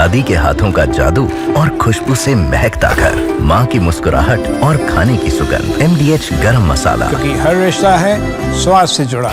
दादी के हाथों का जादू और खुशबू से महकता घर, माँ की मुस्कुराहट और खाने की सुगंध। MDH गरम मसाला, क्योंकि हर रिश्ता है स्वाद से जुड़ा।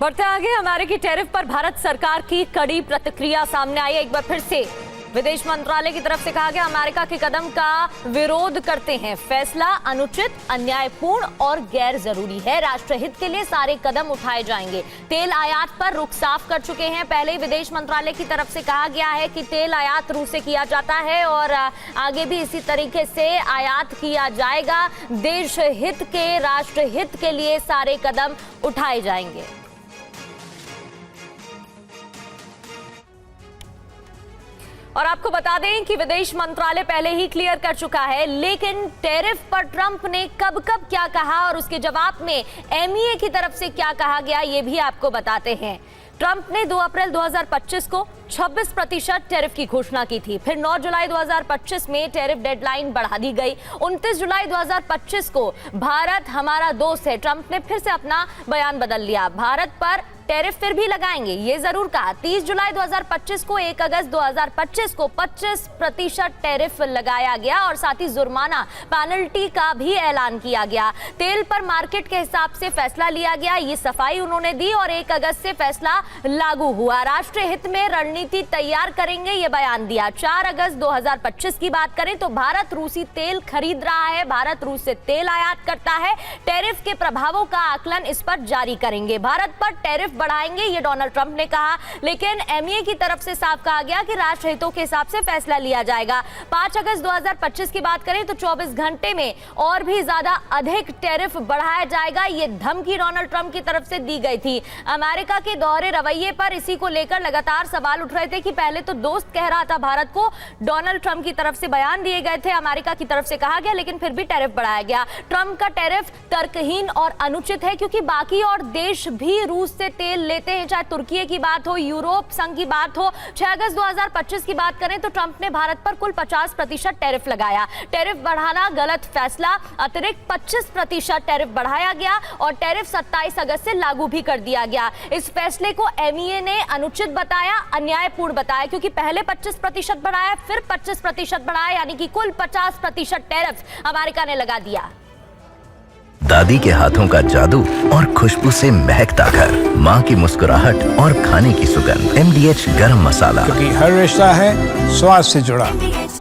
बढ़ते आगे, अमेरिकी टैरिफ पर भारत सरकार की कड़ी प्रतिक्रिया सामने आई है। एक बार फिर से विदेश मंत्रालय की तरफ से कहा गया, अमेरिका के कदम का विरोध करते हैं। फैसला अनुचित, अन्यायपूर्ण और गैर जरूरी है। राष्ट्रहित के लिए सारे कदम उठाए जाएंगे। तेल आयात पर रुख साफ कर चुके हैं। पहले ही विदेश मंत्रालय की तरफ से कहा गया है कि तेल आयात रूस से किया जाता है और आगे भी इसी तरीके से आयात किया जाएगा। देश हित के, राष्ट्रहित के लिए सारे कदम उठाए जाएंगे। और आपको बता दें कि विदेश मंत्रालय पहले ही क्लियर कर चुका है, लेकिन टैरिफ पर ट्रंप ने कब कब क्या कहा और उसके जवाब में MEA की तरफ से क्या कहा गया, ये भी आपको बताते हैं। ट्रंप ने 2 अप्रैल 2025 को 26% टैरिफ की घोषणा की थी। फिर 9 जुलाई 2025 में टैरिफ डेडलाइन बढ़ा दी गई। 29 जुलाई 2025 को भारत हमारा दोस्त है, ट्रंप ने फिर से अपना बयान बदल लिया। भारत पर टैरिफ फिर भी लगाएंगे, ये जरूर कहा। 30 जुलाई 2025 को 1 अगस्त 2025 को 25% टैरिफ लगाया गया और साथ ही जुर्माना, पेनल्टी का भी ऐलान किया गया। तेल पर मार्केट के हिसाब से फैसला लिया गया, ये सफाई उन्होंने दी और 1 अगस्त से फैसला लागू हुआ। राष्ट्रीय हित में रणनीति तैयार करेंगे, ये बयान दिया। 4 अगस्त 2025 की बात करें तो भारत रूसी तेल खरीद रहा है, भारत रूस से तेल आयात करता है। टैरिफ के प्रभावों का आकलन इस पर जारी करेंगे। भारत पर टैरिफ बढ़ाएंगे, ये डोनाल्ड ट्रंप ने कहा, लेकिन MEA की तरफ से साफ कहा गया कि राष्ट्र हितों के हिसाब से फैसला लिया जाएगा। 5 अगस्त 2025 की बात करें तो 24 घंटे में और भी ज्यादा अधिक टैरिफ बढ़ाया जाएगा, ये धमकी डोनाल्ड ट्रंप की तरफ से दी गई थी। अमेरिका के दोहरे रवैये पर इसी को लेकर लगातार सवाल उठ रहे थे कि पहले तो दोस्त कह रहा था भारत को, डोनाल्ड ट्रंप की तरफ से बयान दिए गए थे, अमेरिका की तरफ से कहा गया, लेकिन फिर भी टैरिफ बढ़ाया गया। ट्रंप का टैरिफ तर्कहीन और अनुचित है क्योंकि बाकी और देश भी रूस से तेल लेते हैं, चाहे तुर्की की बात हो, यूरोप संघ की बात हो। 6 अगस्त 2025 की बात करें तो ट्रंप ने भारत पर कुल 50% टैरिफ लगाया। टैरिफ बढ़ाना गलत फैसला, अतिरिक्त 25% टैरिफ बढ़ाया गया और टैरिफ 27 अगस्त से लागू भी कर दिया गया। इस फैसले को MEA ने अनुचित बताया, अन्यायपूर्ण बताया, क्योंकि पहले 25% बढ़ाया, फिर 25% बढ़ाया, यानी कि कुल 50% टैरिफ अमेरिका ने लगा दिया। दादी के हाथों का जादू और खुशबू से महकता घर, माँ की मुस्कुराहट और खाने की सुगंध। MDH गरम मसाला, क्योंकि हर रिश्ता है स्वाद से जुड़ा।